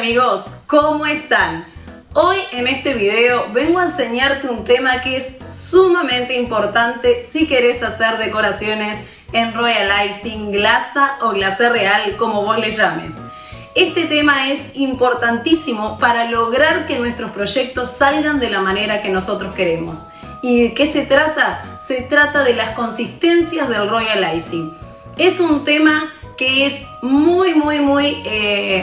amigos, ¿cómo están? Hoy en este video vengo a enseñarte un tema que es sumamente importante si querés hacer decoraciones en Royal Icing, glasa o glacé real, como vos le llames. Este tema es importantísimo para lograr que nuestros proyectos salgan de la manera que nosotros queremos. ¿Y de qué se trata? Se trata de las consistencias del Royal Icing. Es un tema que es muy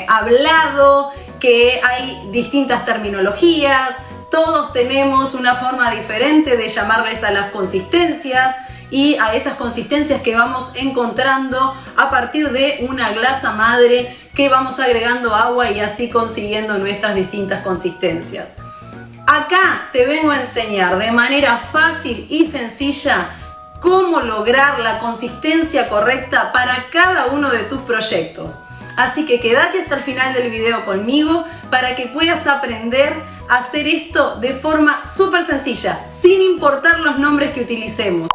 hablado, que hay distintas terminologías, todos tenemos una forma diferente de llamarles a las consistencias y a esas consistencias que vamos encontrando a partir de una glasa madre que vamos agregando agua y así consiguiendo nuestras distintas consistencias. Acá te vengo a enseñar de manera fácil y sencilla cómo lograr la consistencia correcta para cada uno de tus proyectos. Así que quédate hasta el final del video conmigo para que puedas aprender a hacer esto de forma súper sencilla, sin importar los nombres que utilicemos.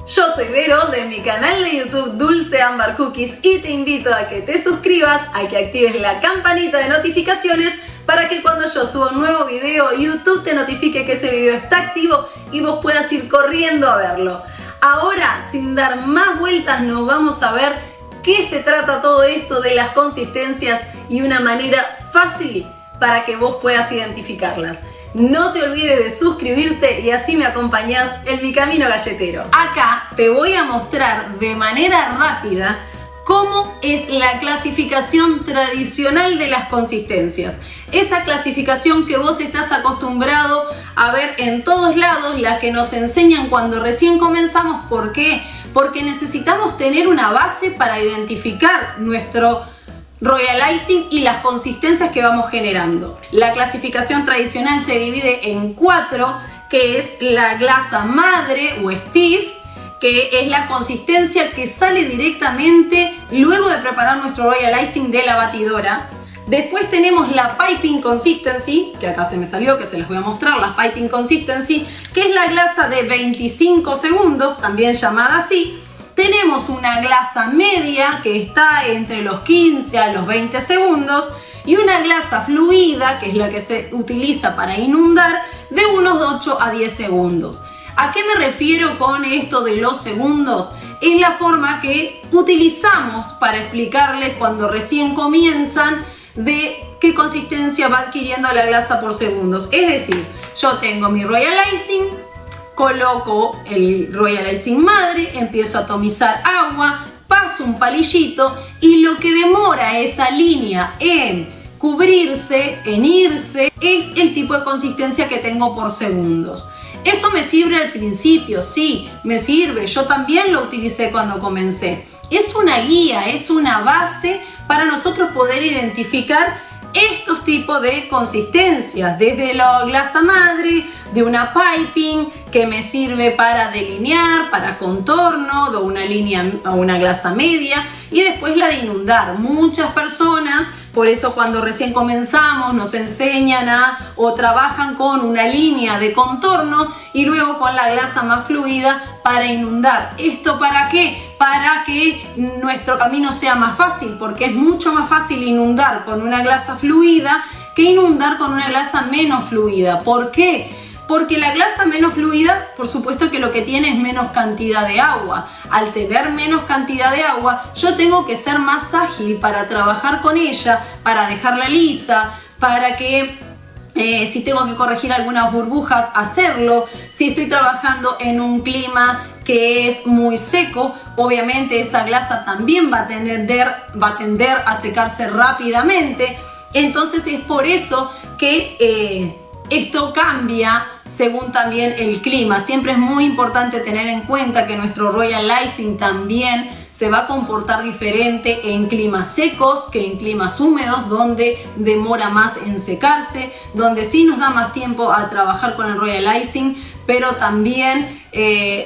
Yo soy Vero de mi canal de YouTube Dulce Ámbar Cookies y te invito a que te suscribas, a que actives la campanita de notificaciones para que cuando yo suba un nuevo video, YouTube te notifique que ese video está activo y vos puedas ir corriendo a verlo. Ahora, sin dar más vueltas, nos vamos a ver qué se trata todo esto de las consistencias y una manera fácil para que vos puedas identificarlas. No te olvides de suscribirte y así me acompañás en mi camino galletero. Acá te voy a mostrar de manera rápida cómo es la clasificación tradicional de las consistencias. Esa clasificación que vos estás acostumbrado a ver en todos lados, la que nos enseñan cuando recién comenzamos. ¿Por qué? Porque necesitamos tener una base para identificar nuestro Royal Icing y las consistencias que vamos generando. La clasificación tradicional se divide en 4, que es la glasa madre o stiff, que es la consistencia que sale directamente luego de preparar nuestro Royal Icing de la batidora. Después tenemos la Piping Consistency, que acá se me salió, que se las voy a mostrar, la Piping Consistency, que es la glasa de 25 segundos, también llamada así. Tenemos una glasa media, que está entre los 15 a los 20 segundos, y una glasa fluida, que es la que se utiliza para inundar, de unos 8 a 10 segundos. ¿A qué me refiero con esto de los segundos? Es la forma que utilizamos para explicarles cuando recién comienzan de qué consistencia va adquiriendo la glasa por segundos. Es decir, yo tengo mi Royal Icing, coloco el Royal Icing madre, empiezo a atomizar agua, paso un palillito y lo que demora esa línea en cubrirse, en irse, es el tipo de consistencia que tengo por segundos. Eso me sirve al principio, sí, me sirve. Yo también lo utilicé cuando comencé. Es una guía, es una base para nosotros poder identificar estos tipos de consistencias, desde la glasa madre, de una piping que me sirve para delinear, para contorno, de una línea a una glasa media, y después la de inundar. Muchas personas, por eso cuando recién comenzamos nos enseñan o trabajan con una línea de contorno y luego con la glasa más fluida para inundar. ¿Esto para qué? Para que nuestro camino sea más fácil, porque es mucho más fácil inundar con una glasa fluida que inundar con una glasa menos fluida. ¿Por qué? Porque la glasa menos fluida, por supuesto que lo que tiene es menos cantidad de agua. Al tener menos cantidad de agua, yo tengo que ser más ágil para trabajar con ella, para dejarla lisa, para que si tengo que corregir algunas burbujas, hacerlo. Si estoy trabajando en un clima que es muy seco, obviamente esa glasa también va a tender a secarse rápidamente. Entonces es por eso que esto cambia según también el clima. Siempre es muy importante tener en cuenta que nuestro Royal Icing también se va a comportar diferente en climas secos que en climas húmedos, donde demora más en secarse, donde sí nos da más tiempo a trabajar con el Royal Icing, pero también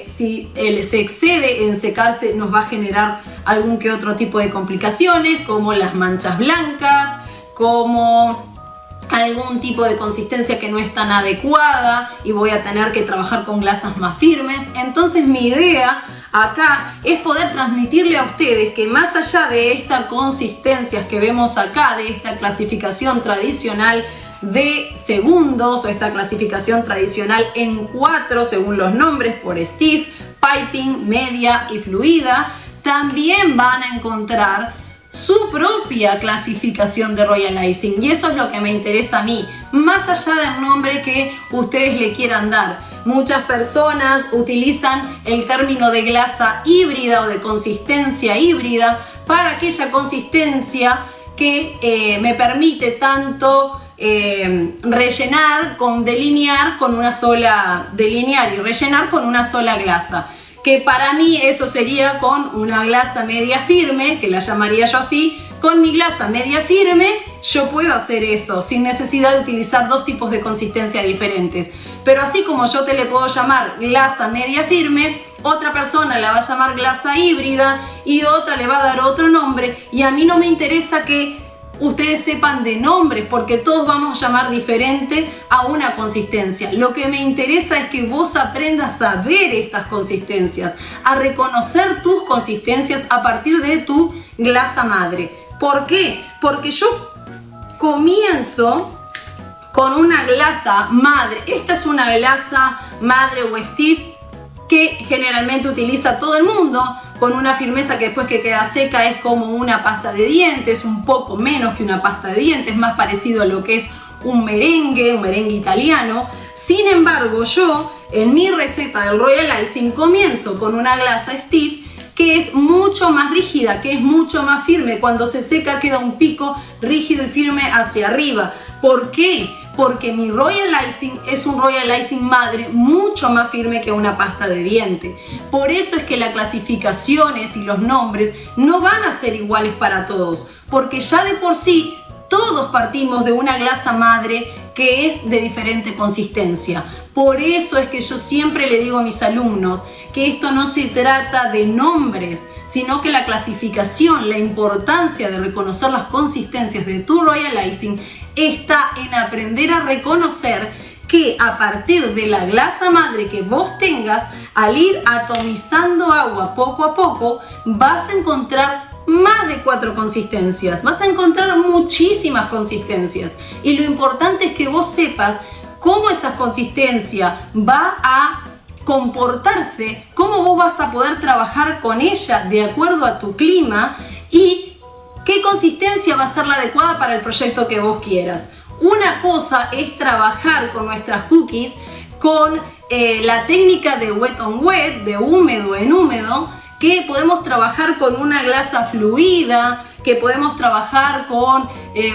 si se excede en secarse nos va a generar algún que otro tipo de complicaciones, como las manchas blancas, como algún tipo de consistencia que no es tan adecuada y voy a tener que trabajar con glasas más firmes. Entonces mi idea acá es poder transmitirle a ustedes que más allá de estas consistencias que vemos acá, de esta clasificación tradicional de segundos o esta clasificación tradicional en 4 según los nombres por Steve, Piping, Media y Fluida, también van a encontrar su propia clasificación de Royal Icing, y eso es lo que me interesa a mí, más allá del nombre que ustedes le quieran dar. Muchas personas utilizan el término de glasa híbrida o de consistencia híbrida para aquella consistencia que me permite tanto rellenar con delinear con una sola, delinear y rellenar con una sola glasa, que para mí eso sería con una glasa media firme, que la llamaría yo así. Con mi glasa media firme yo puedo hacer eso sin necesidad de utilizar dos tipos de consistencia diferentes, pero así como yo te le puedo llamar glasa media firme, otra persona la va a llamar glasa híbrida y otra le va a dar otro nombre, y a mí no me interesa que ustedes sepan de nombres, porque todos vamos a llamar diferente a una consistencia. Lo que me interesa es que vos aprendas a ver estas consistencias, a reconocer tus consistencias a partir de tu glasa madre. ¿Por qué? Porque yo comienzo con una glasa madre. Esta es una glasa madre o Steve que generalmente utiliza todo el mundo, con una firmeza que después que queda seca es como una pasta de dientes, un poco menos que una pasta de dientes, más parecido a lo que es un merengue italiano. Sin embargo, yo en mi receta del Royal Icing comienzo con una glasa Steve que es mucho más rígida, que es mucho más firme. Cuando se seca queda un pico rígido y firme hacia arriba. ¿Por qué? Porque mi Royal Icing es un Royal Icing madre mucho más firme que una pasta de diente. Por eso es que las clasificaciones y los nombres no van a ser iguales para todos, porque ya de por sí todos partimos de una glasa madre que es de diferente consistencia. Por eso es que yo siempre le digo a mis alumnos que esto no se trata de nombres, sino que la clasificación, la importancia de reconocer las consistencias de tu Royal Icing está en aprender a reconocer que a partir de la glasa madre que vos tengas, al ir atomizando agua poco a poco, vas a encontrar más de 4 consistencias, vas a encontrar muchísimas consistencias, y lo importante es que vos sepas cómo esa consistencia va a comportarse, cómo vos vas a poder trabajar con ella de acuerdo a tu clima y qué consistencia va a ser la adecuada para el proyecto que vos quieras. Una cosa es trabajar con nuestras cookies con la técnica de wet on wet, de húmedo en húmedo, que podemos trabajar con una glasa fluida, que podemos trabajar con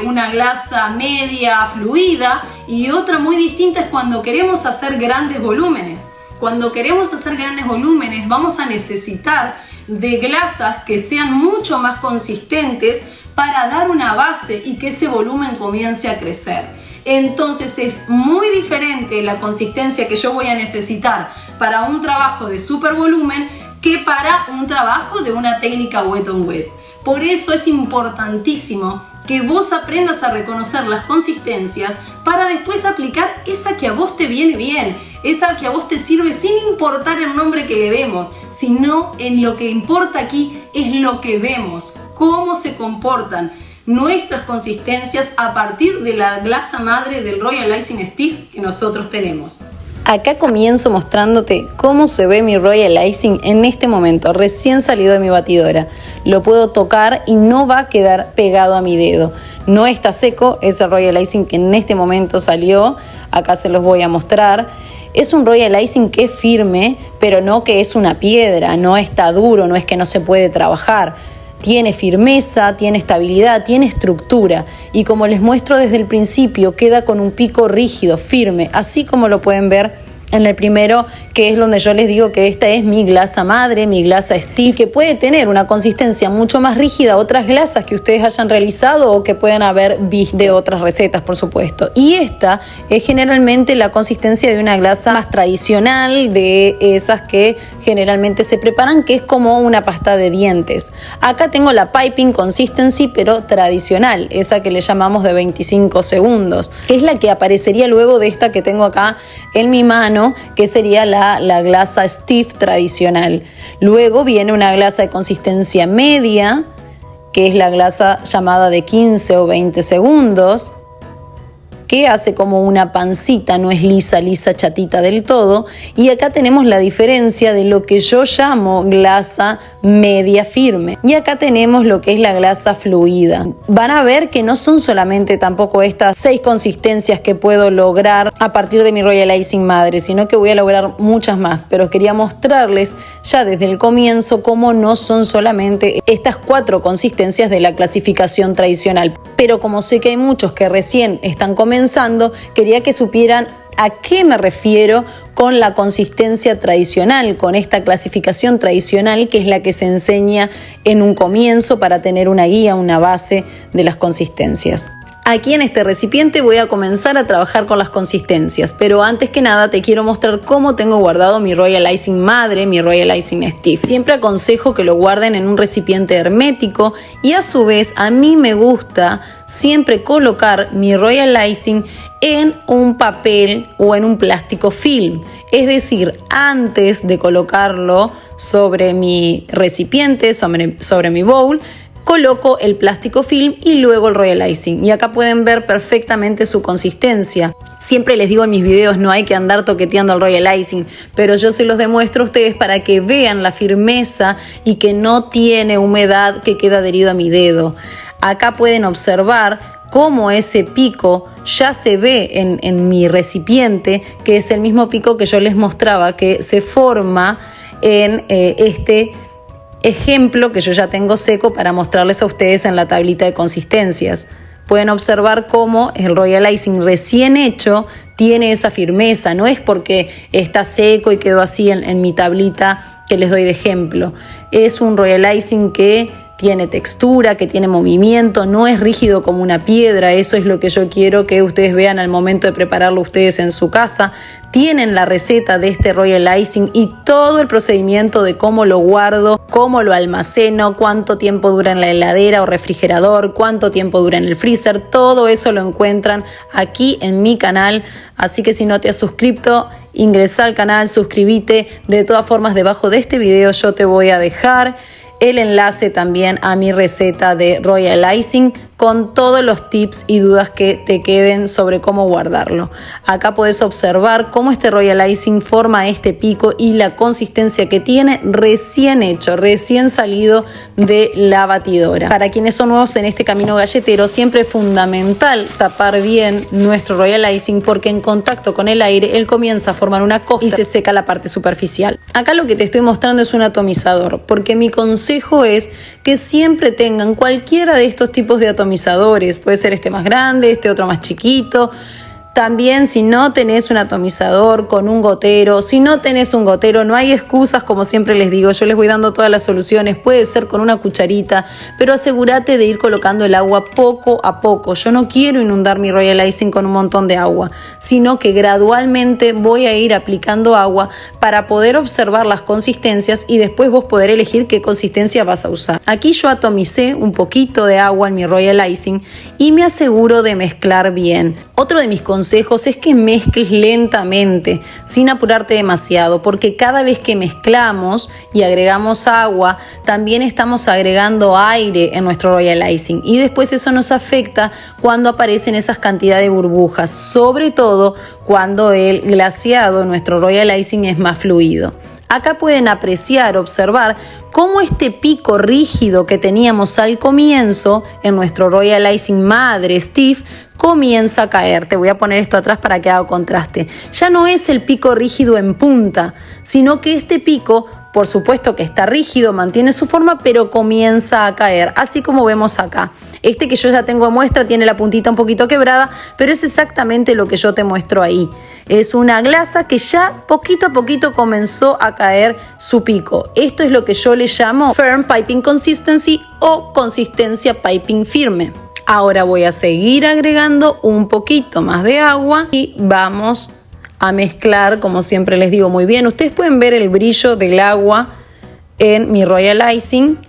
una glasa media fluida, y otra muy distinta es cuando queremos hacer grandes volúmenes. Cuando queremos hacer grandes volúmenes vamos a necesitar de glasas que sean mucho más consistentes para dar una base y que ese volumen comience a crecer. Entonces es muy diferente la consistencia que yo voy a necesitar para un trabajo de super volumen que para un trabajo de una técnica wet on wet. Por eso es importantísimo que vos aprendas a reconocer las consistencias para después aplicar esa que a vos te viene bien, esa que a vos te sirve sin importar el nombre que le demos, sino en lo que importa aquí es lo que vemos, cómo se comportan nuestras consistencias a partir de la glasa madre del Royal Icing Steve que nosotros tenemos. Acá comienzo mostrándote cómo se ve mi Royal Icing en este momento, recién salido de mi batidora. Lo puedo tocar y no va a quedar pegado a mi dedo. No está seco, es el Royal Icing que en este momento salió. Acá se los voy a mostrar. Es un Royal Icing que es firme, pero no que es una piedra, no está duro, no es que no se puede trabajar. Tiene firmeza, tiene estabilidad, tiene estructura, y como les muestro desde el principio, queda con un pico rígido, firme, así como lo pueden ver en el primero, que es donde yo les digo que esta es mi glasa madre, mi glasa Steve, que puede tener una consistencia mucho más rígida a otras glasas que ustedes hayan realizado o que puedan haber visto de otras recetas, por supuesto. Y esta es generalmente la consistencia de una glasa más tradicional, de esas que generalmente se preparan, que es como una pasta de dientes. Acá tengo la Piping Consistency, pero tradicional, esa que le llamamos de 25 segundos, que es la que aparecería luego de esta que tengo acá en mi mano, camino, que sería la glasa stiff tradicional. Luego viene una glasa de consistencia media, que es la glasa llamada de 15 o 20 segundos, que hace como una pancita, no es lisa, chatita del todo. Y acá tenemos la diferencia de lo que yo llamo glasa media firme. Y acá tenemos lo que es la glasa fluida. Van a ver que no son solamente tampoco estas 6 consistencias que puedo lograr a partir de mi Royal Icing madre, sino que voy a lograr muchas más. Pero quería mostrarles ya desde el comienzo cómo no son solamente estas 4 consistencias de la clasificación tradicional. Pero como sé que hay muchos que recién están comenzando, quería que supieran a qué me refiero con la consistencia tradicional, con esta clasificación tradicional que es la que se enseña en un comienzo para tener una guía, una base de las consistencias. Aquí en este recipiente voy a comenzar a trabajar con las consistencias, pero antes que nada te quiero mostrar cómo tengo guardado mi Royal Icing madre, mi Royal Icing Stiff. Siempre aconsejo que lo guarden en un recipiente hermético y a su vez a mí me gusta siempre colocar mi Royal Icing en un papel o en un plástico film. Es decir, antes de colocarlo sobre mi recipiente, sobre mi bowl, coloco el plástico film y luego el Royal Icing. Y acá pueden ver perfectamente su consistencia. Siempre les digo en mis videos, no hay que andar toqueteando el Royal Icing, pero yo se los demuestro a ustedes para que vean la firmeza y que no tiene humedad que queda adherido a mi dedo. Acá pueden observar cómo ese pico ya se ve en mi recipiente, que es el mismo pico que yo les mostraba que se forma en este ejemplo que yo ya tengo seco para mostrarles a ustedes en la tablita de consistencias. Pueden observar cómo el Royal Icing recién hecho tiene esa firmeza, no es porque está seco y quedó así en mi tablita que les doy de ejemplo. Es un Royal Icing que tiene textura, que tiene movimiento, no es rígido como una piedra. Eso es lo que yo quiero que ustedes vean al momento de prepararlo ustedes en su casa. Tienen la receta de este Royal Icing y todo el procedimiento de cómo lo guardo, cómo lo almaceno, cuánto tiempo dura en la heladera o refrigerador, cuánto tiempo dura en el freezer. Todo eso lo encuentran aquí en mi canal. Así que si no te has suscrito, ingresa al canal, suscríbete. De todas formas, debajo de este video yo te voy a dejar el enlace también a mi receta de Royal Icing con todos los tips y dudas que te queden sobre cómo guardarlo. Acá puedes observar cómo este Royal Icing forma este pico y la consistencia que tiene recién hecho, recién salido de la batidora. Para quienes son nuevos en este camino galletero, siempre es fundamental tapar bien nuestro Royal Icing porque en contacto con el aire él comienza a formar una costra y se seca la parte superficial. Acá lo que te estoy mostrando es un atomizador, porque mi consejo es que siempre tengan cualquiera de estos tipos de atomizadores. Puede ser este más grande, este otro más chiquito. También si no tenés un atomizador con un gotero, si no tenés un gotero, no hay excusas, como siempre les digo, yo les voy dando todas las soluciones, puede ser con una cucharita, pero asegúrate de ir colocando el agua poco a poco. Yo no quiero inundar mi Royal Icing con un montón de agua, sino que gradualmente voy a ir aplicando agua para poder observar las consistencias y después vos poder elegir qué consistencia vas a usar. Aquí yo atomicé un poquito de agua en mi Royal Icing y me aseguro de mezclar bien. Otro de mis consejos es que mezcles lentamente, sin apurarte demasiado, porque cada vez que mezclamos y agregamos agua, también estamos agregando aire en nuestro Royal Icing y después eso nos afecta cuando aparecen esas cantidades de burbujas, sobre todo cuando el glaseado, nuestro Royal Icing, es más fluido. Acá pueden apreciar, observar cómo este pico rígido que teníamos al comienzo en nuestro Royal Icing madre Stiff comienza a caer. Te voy a poner esto atrás para que haga contraste. Ya no es el pico rígido en punta, sino que este pico, por supuesto que está rígido, mantiene su forma, pero comienza a caer, así como vemos acá. Este que yo ya tengo de muestra tiene la puntita un poquito quebrada, pero es exactamente lo que yo te muestro ahí. Es una glasa que ya poquito a poquito comenzó a caer su pico. Esto es lo que yo le llamo Firm Piping Consistency o consistencia piping firme. Ahora voy a seguir agregando un poquito más de agua y vamos a mezclar, como siempre les digo, muy bien. Ustedes pueden ver el brillo del agua en mi Royal Icing.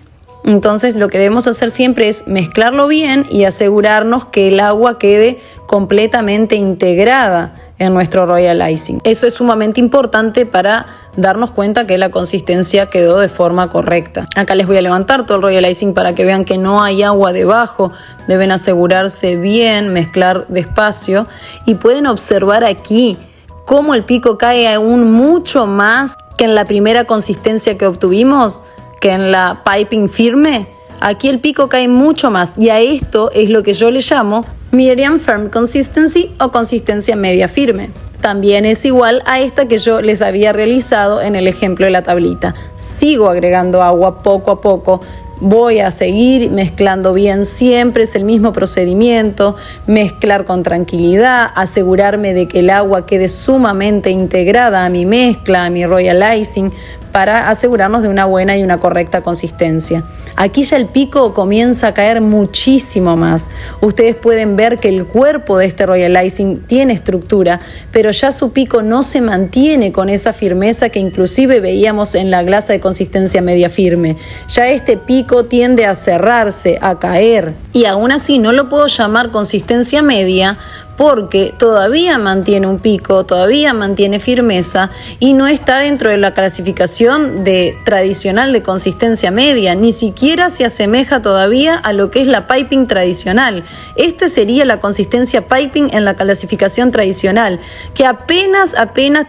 Entonces lo que debemos hacer siempre es mezclarlo bien y asegurarnos que el agua quede completamente integrada en nuestro Royal Icing. Eso es sumamente importante para darnos cuenta que la consistencia quedó de forma correcta. Acá les voy a levantar todo el Royal Icing para que vean que no hay agua debajo. Deben asegurarse bien, mezclar despacio y pueden observar aquí cómo el pico cae aún mucho más que en la primera consistencia que obtuvimos, que en la piping firme. Aquí el pico cae mucho más y a esto es lo que yo le llamo medium firm consistency o consistencia media firme. También es igual a esta que yo les había realizado en el ejemplo de la tablita. Sigo agregando agua poco a poco. Voy a seguir mezclando bien, siempre es el mismo procedimiento, mezclar con tranquilidad, asegurarme de que el agua quede sumamente integrada a mi mezcla, a mi Royal Icing, para asegurarnos de una buena y una correcta consistencia. Aquí ya el pico comienza a caer muchísimo más. Ustedes pueden ver que el cuerpo de este Royal Icing tiene estructura, pero ya su pico no se mantiene con esa firmeza que inclusive veíamos en la glasa de consistencia media firme. Ya este pico tiende a cerrarse, a caer, y aún así no lo puedo llamar consistencia media porque todavía mantiene un pico, todavía mantiene firmeza y no está dentro de la clasificación tradicional de consistencia media, ni siquiera se asemeja todavía a lo que es la piping tradicional. Este sería la consistencia piping en la clasificación tradicional, que apenas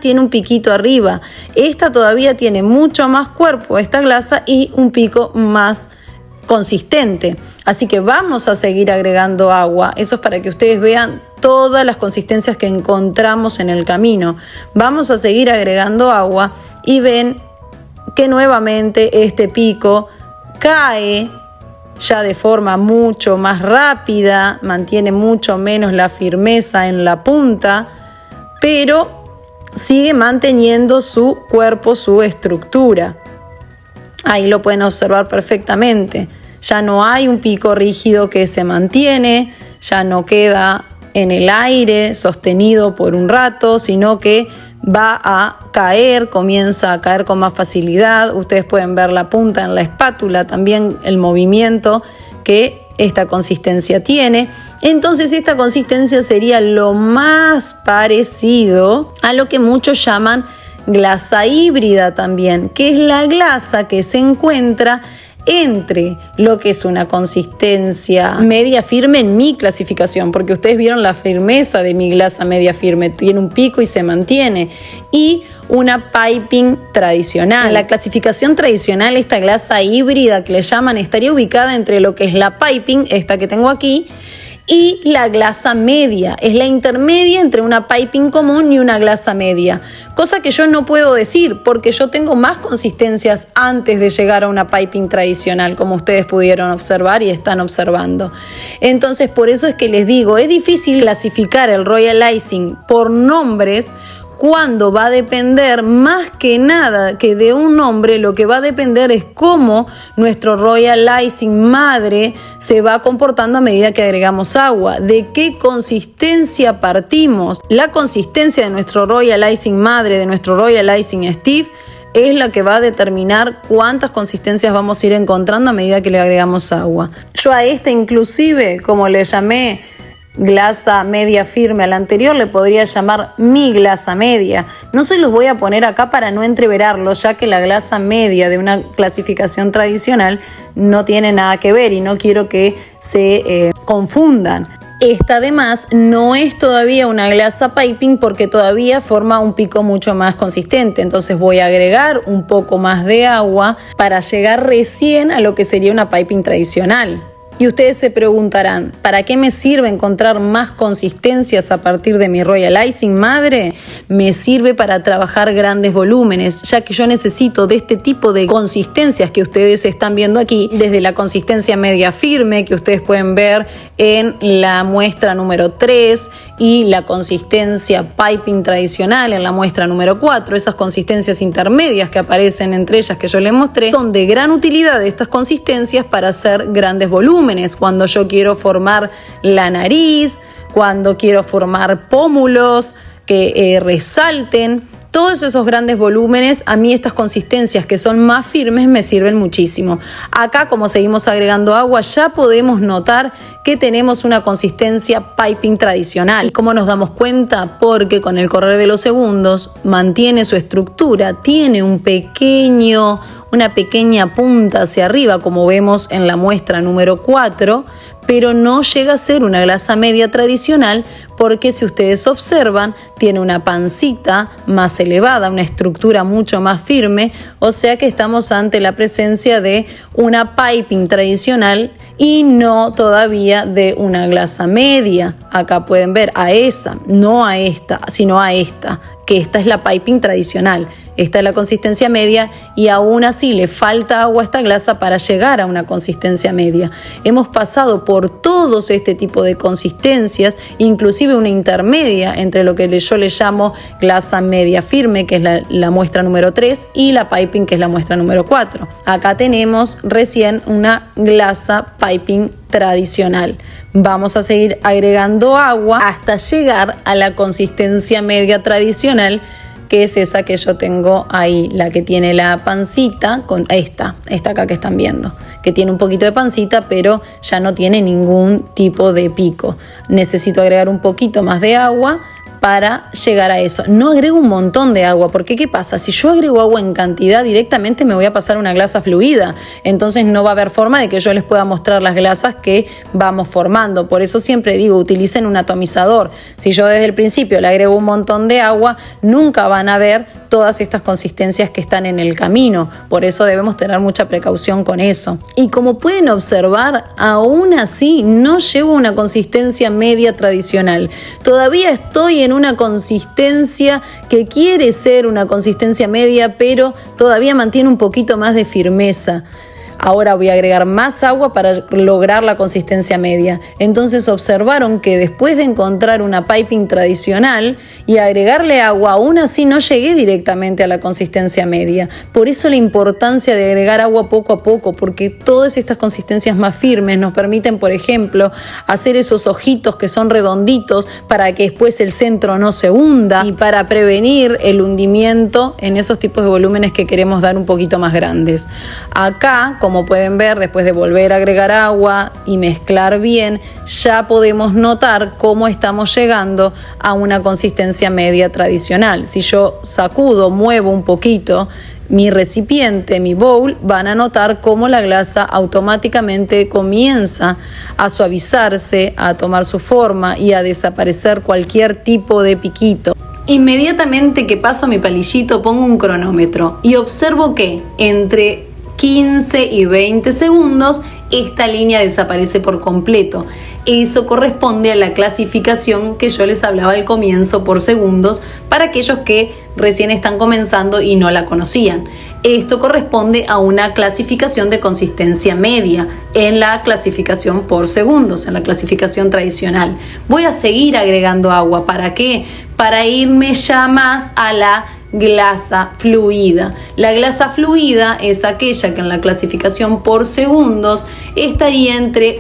tiene un piquito arriba. Esta todavía tiene mucho más cuerpo, esta glasa, y un pico más consistente. Así que vamos a seguir agregando agua. Eso es para que ustedes vean todas las consistencias que encontramos en el camino. Vamos a seguir agregando agua y ven que nuevamente este pico cae ya de forma mucho más rápida, mantiene mucho menos la firmeza en la punta, pero sigue manteniendo su cuerpo, su estructura. Ahí lo pueden observar perfectamente. Ya no hay un pico rígido que se mantiene, ya no queda en el aire sostenido por un rato, sino que va a caer, comienza a caer con más facilidad. Ustedes pueden ver la punta en la espátula, también el movimiento que esta consistencia tiene. Entonces esta consistencia sería lo más parecido a lo que muchos llaman glasa híbrida también, que es la glasa que se encuentra entre lo que es una consistencia media firme en mi clasificación, porque ustedes vieron la firmeza de mi glasa media firme, tiene un pico y se mantiene, y una piping tradicional. En la clasificación tradicional, esta glasa híbrida que le llaman estaría ubicada entre lo que es la piping, esta que tengo aquí, y la glasa media. Es la intermedia entre una piping común y una glasa media, cosa que yo no puedo decir porque yo tengo más consistencias antes de llegar a una piping tradicional, como ustedes pudieron observar y están observando. Entonces por eso es que les digo, es difícil clasificar el Royal Icing por nombres, cuando va a depender más que nada que de un nombre. Lo que va a depender es cómo nuestro Royal Icing madre se va comportando a medida que agregamos agua, de qué consistencia partimos. La consistencia de nuestro Royal Icing madre, de nuestro Royal Icing Steve, es la que va a determinar cuántas consistencias vamos a ir encontrando a medida que le agregamos agua. Yo a esta inclusive, como le llamé glasa media firme al anterior, le podría llamar mi glasa media. No se los voy a poner acá para no entreverarlo, ya que la glasa media de una clasificación tradicional no tiene nada que ver y no quiero que se confundan. Esta además no es todavía una glasa piping porque todavía forma un pico mucho más consistente. Entonces voy a agregar un poco más de agua para llegar recién a lo que sería una piping tradicional. Y ustedes se preguntarán, ¿para qué me sirve encontrar más consistencias a partir de mi Royal Icing madre? Me sirve para trabajar grandes volúmenes, ya que yo necesito de este tipo de consistencias que ustedes están viendo aquí, desde la consistencia media firme que ustedes pueden ver en la muestra número 3 y la consistencia piping tradicional en la muestra número 4. Esas consistencias intermedias que aparecen entre ellas que yo les mostré son de gran utilidad, estas consistencias, para hacer grandes volúmenes. Cuando yo quiero formar la nariz, cuando quiero formar pómulos que resalten, Todos esos grandes volúmenes, a mí estas consistencias que son más firmes me sirven muchísimo. Acá, como seguimos agregando agua, ya podemos notar que tenemos una consistencia piping tradicional. ¿Y cómo nos damos cuenta? Porque con el correr de los segundos mantiene su estructura, tiene una pequeña punta hacia arriba, como vemos en la muestra número 4, pero no llega a ser una glasa media tradicional porque, si ustedes observan, tiene una pancita más elevada, una estructura mucho más firme, o sea que estamos ante la presencia de una piping tradicional y no todavía de una glasa media. Acá pueden ver a esa, no a esta, sino a esta, que esta es la piping tradicional. Esta es la consistencia media y aún así le falta agua a esta glasa para llegar a una consistencia media. Hemos pasado por todos este tipo de consistencias, inclusive una intermedia entre lo que yo le llamo glasa media firme, que es la muestra número 3, y la piping, que es la muestra número 4. Acá tenemos recién una glasa piping tradicional. Vamos a seguir agregando agua hasta llegar a la consistencia media tradicional, que es esa que yo tengo ahí, la que tiene la pancita, con esta acá que están viendo, que tiene un poquito de pancita, pero ya no tiene ningún tipo de pico. Necesito agregar un poquito más de agua para llegar a eso. No agrego un montón de agua, porque ¿qué pasa? Si yo agrego agua en cantidad, directamente me voy a pasar una glasa fluida, entonces no va a haber forma de que yo les pueda mostrar las glasas que vamos formando. Por eso siempre digo, utilicen un atomizador. Si yo desde el principio le agrego un montón de agua, nunca van a ver todas estas consistencias que están en el camino. Por eso debemos tener mucha precaución con eso. Y como pueden observar, aún así no llevo una consistencia media tradicional. Todavía estoy en una consistencia que quiere ser una consistencia media, pero todavía mantiene un poquito más de firmeza. Ahora voy a agregar más agua para lograr la consistencia media. Entonces observaron que después de encontrar una piping tradicional y agregarle agua, aún así no llegué directamente a la consistencia media. Por eso la importancia de agregar agua poco a poco, porque todas estas consistencias más firmes nos permiten, por ejemplo, hacer esos ojitos que son redonditos para que después el centro no se hunda y para prevenir el hundimiento en esos tipos de volúmenes que queremos dar un poquito más grandes. Acá, como pueden ver, después de volver a agregar agua y mezclar bien, ya podemos notar cómo estamos llegando a una consistencia media tradicional. Si yo sacudo, muevo un poquito mi recipiente, mi bowl, van a notar cómo la glasa automáticamente comienza a suavizarse, a tomar su forma y a desaparecer cualquier tipo de piquito. Inmediatamente que paso mi palillito, pongo un cronómetro y observo que entre 15 y 20 segundos esta línea desaparece por completo. Eso corresponde a la clasificación que yo les hablaba al comienzo por segundos para aquellos que recién están comenzando y no la conocían. Esto corresponde a una clasificación de consistencia media en la clasificación por segundos, en la clasificación tradicional. Voy a seguir agregando agua. ¿Para qué? Para irme ya más a la glasa fluida. La glasa fluida es aquella que en la clasificación por segundos estaría entre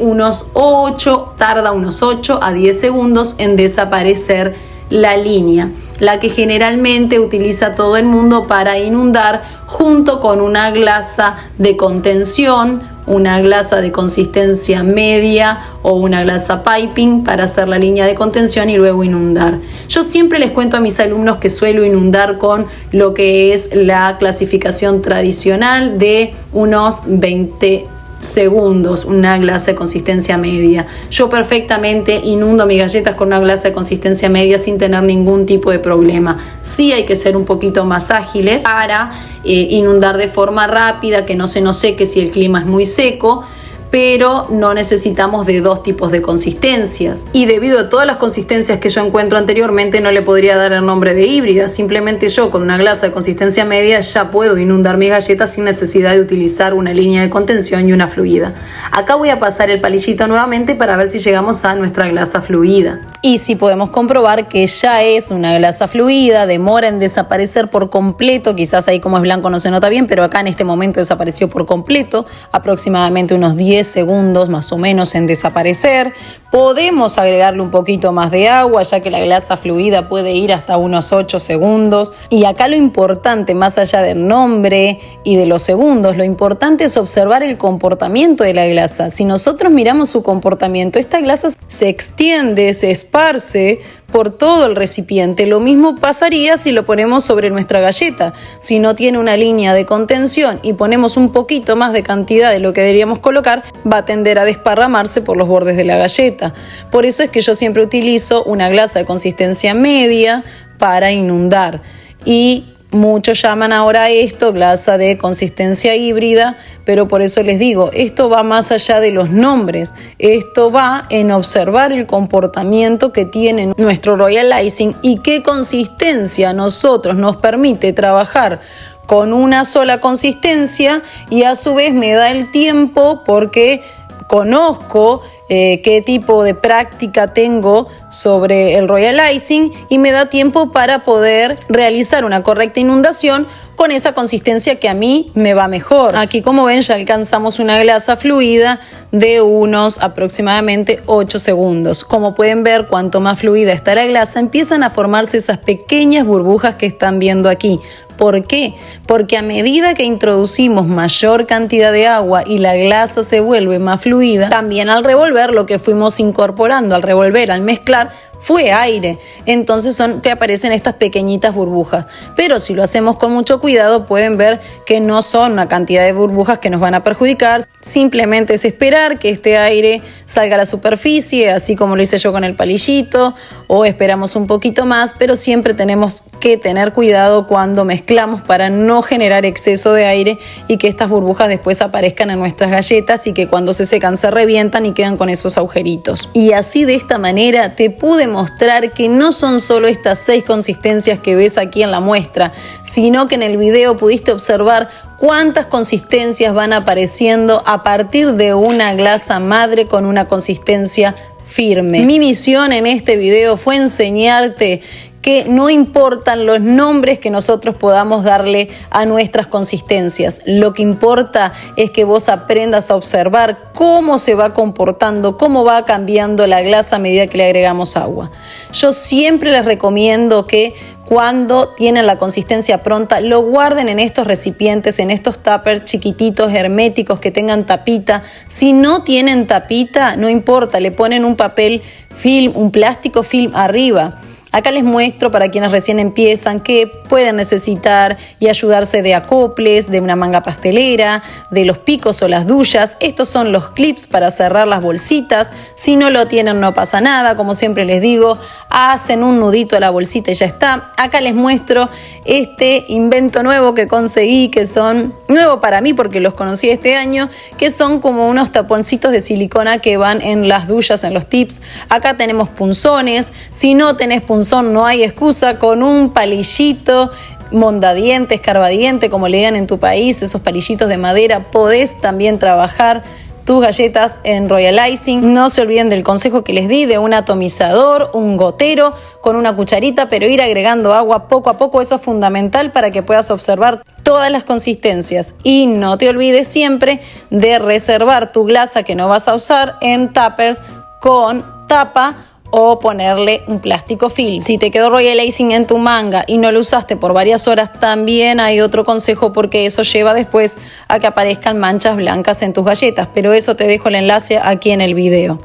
tarda unos 8 a 10 segundos en desaparecer la línea, la que generalmente utiliza todo el mundo para inundar junto con una glasa de contención, una glasa de consistencia media o una glasa piping para hacer la línea de contención y luego inundar. Yo siempre les cuento a mis alumnos que suelo inundar con lo que es la clasificación tradicional de unos 20 segundos, una glasa de consistencia media. Yo perfectamente inundo mis galletas con una glasa de consistencia media sin tener ningún tipo de problema. Sí hay que ser un poquito más ágiles para inundar de forma rápida, que no se nos seque si el clima es muy seco, pero no necesitamos de dos tipos de consistencias. Y debido a todas las consistencias que yo encuentro anteriormente, no le podría dar el nombre de híbrida. Simplemente yo con una glasa de consistencia media ya puedo inundar mis galletas sin necesidad de utilizar una línea de contención y una fluida. Acá voy a pasar el palillito nuevamente para ver si llegamos a nuestra glasa fluida. Y si podemos comprobar que ya es una glasa fluida, demora en desaparecer por completo, quizás ahí como es blanco no se nota bien, pero acá en este momento desapareció por completo, aproximadamente unos 10 10 segundos más o menos en desaparecer. Podemos agregarle un poquito más de agua, ya que la glasa fluida puede ir hasta unos 8 segundos. Y acá lo importante, más allá del nombre y de los segundos, lo importante es observar el comportamiento de la glasa. Si nosotros miramos su comportamiento, esta glasa se extiende, se esparce por todo el recipiente. Lo mismo pasaría si lo ponemos sobre nuestra galleta. Si no tiene una línea de contención y ponemos un poquito más de cantidad de lo que deberíamos colocar, va a tender a desparramarse por los bordes de la galleta. Por eso es que yo siempre utilizo una glasa de consistencia media para inundar. Y muchos llaman ahora a esto glasa de consistencia híbrida, pero por eso les digo, esto va más allá de los nombres. Esto va en observar el comportamiento que tiene nuestro Royal Icing y qué consistencia a nosotros nos permite trabajar con una sola consistencia, y a su vez me da el tiempo porque conozco qué tipo de práctica tengo sobre el Royal Icing y me da tiempo para poder realizar una correcta inundación con esa consistencia que a mí me va mejor. Aquí, como ven, ya alcanzamos una glasa fluida de unos aproximadamente 8 segundos. Como pueden ver, cuanto más fluida está la glasa, empiezan a formarse esas pequeñas burbujas que están viendo aquí. ¿Por qué? Porque a medida que introducimos mayor cantidad de agua y la glasa se vuelve más fluida, también al revolver, lo que fuimos incorporando al revolver, al mezclar, fue aire. Entonces son que aparecen estas pequeñitas burbujas. Pero si lo hacemos con mucho cuidado, pueden ver que no son una cantidad de burbujas que nos van a perjudicar. Simplemente es esperar que este aire salga a la superficie, así como lo hice yo con el palillito, o esperamos un poquito más, pero siempre tenemos que tener cuidado cuando mezclamos para no generar exceso de aire y que estas burbujas después aparezcan en nuestras galletas y que cuando se secan se revientan y quedan con esos agujeritos. Y así, de esta manera, te pude mostrar que no son solo estas 6 consistencias que ves aquí en la muestra, sino que en el video pudiste observar cuántas consistencias van apareciendo a partir de una glasa madre con una consistencia firme. Mi misión en este video fue enseñarte que no importan los nombres que nosotros podamos darle a nuestras consistencias. Lo que importa es que vos aprendas a observar cómo se va comportando, cómo va cambiando la glasa a medida que le agregamos agua. Yo siempre les recomiendo que cuando tienen la consistencia pronta, lo guarden en estos recipientes, en estos tuppers chiquititos, herméticos, que tengan tapita. Si no tienen tapita, no importa, le ponen un papel film, un plástico film arriba. Acá les muestro, para quienes recién empiezan, que pueden necesitar y ayudarse de acoples, de una manga pastelera, de los picos o las duyas. Estos son los clips para cerrar las bolsitas. Si no lo tienen, no pasa nada. Como siempre les digo, hacen un nudito a la bolsita y ya está. Acá les muestro este invento nuevo que conseguí, que son, nuevo para mí porque los conocí este año, que son como unos taponcitos de silicona que van en las duyas, en los tips. Acá tenemos punzones. Si no tenés punzón, no hay excusa, con un palillito mondadiente, escarbadiente, como le digan en tu país, esos palillitos de madera, podés también trabajar tus galletas en Royal Icing. No se olviden del consejo que les di de un atomizador, un gotero con una cucharita, pero ir agregando agua poco a poco. Eso es fundamental para que puedas observar todas las consistencias. Y no te olvides siempre de reservar tu glasa que no vas a usar en tuppers con tapa o ponerle un plástico film. Si te quedó Royal Icing en tu manga y no lo usaste por varias horas, también hay otro consejo, porque eso lleva después a que aparezcan manchas blancas en tus galletas, pero eso te dejo el enlace aquí en el video.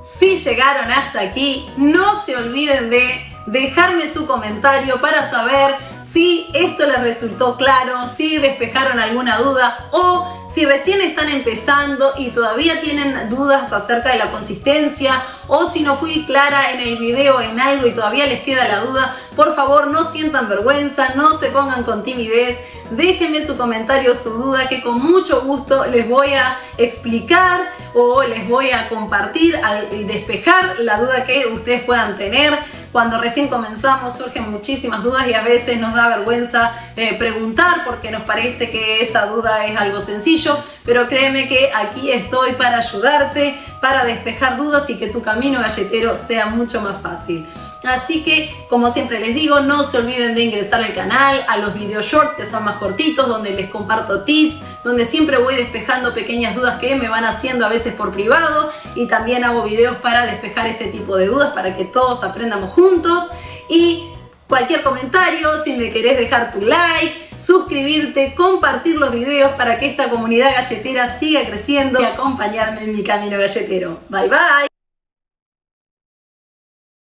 Si llegaron hasta aquí, no se olviden de dejarme su comentario para saber si esto les resultó claro, si despejaron alguna duda, o si recién están empezando y todavía tienen dudas acerca de la consistencia, o si no fui clara en el video en algo y todavía les queda la duda. Por favor, no sientan vergüenza, no se pongan con timidez, déjenme su comentario, su duda, que con mucho gusto les voy a explicar o les voy a compartir y despejar la duda que ustedes puedan tener. Cuando recién comenzamos surgen muchísimas dudas y a veces nos da vergüenza preguntar, porque nos parece que esa duda es algo sencillo, pero créeme que aquí estoy para ayudarte, para despejar dudas y que tu camino galletero sea mucho más fácil. Así que, como siempre les digo, no se olviden de ingresar al canal, a los videos short que son más cortitos, donde les comparto tips, donde siempre voy despejando pequeñas dudas que me van haciendo a veces por privado, y también hago videos para despejar ese tipo de dudas para que todos aprendamos juntos. Y cualquier comentario, si me querés dejar tu like, suscribirte, compartir los videos para que esta comunidad galletera siga creciendo y acompañarme en mi camino galletero. Bye bye.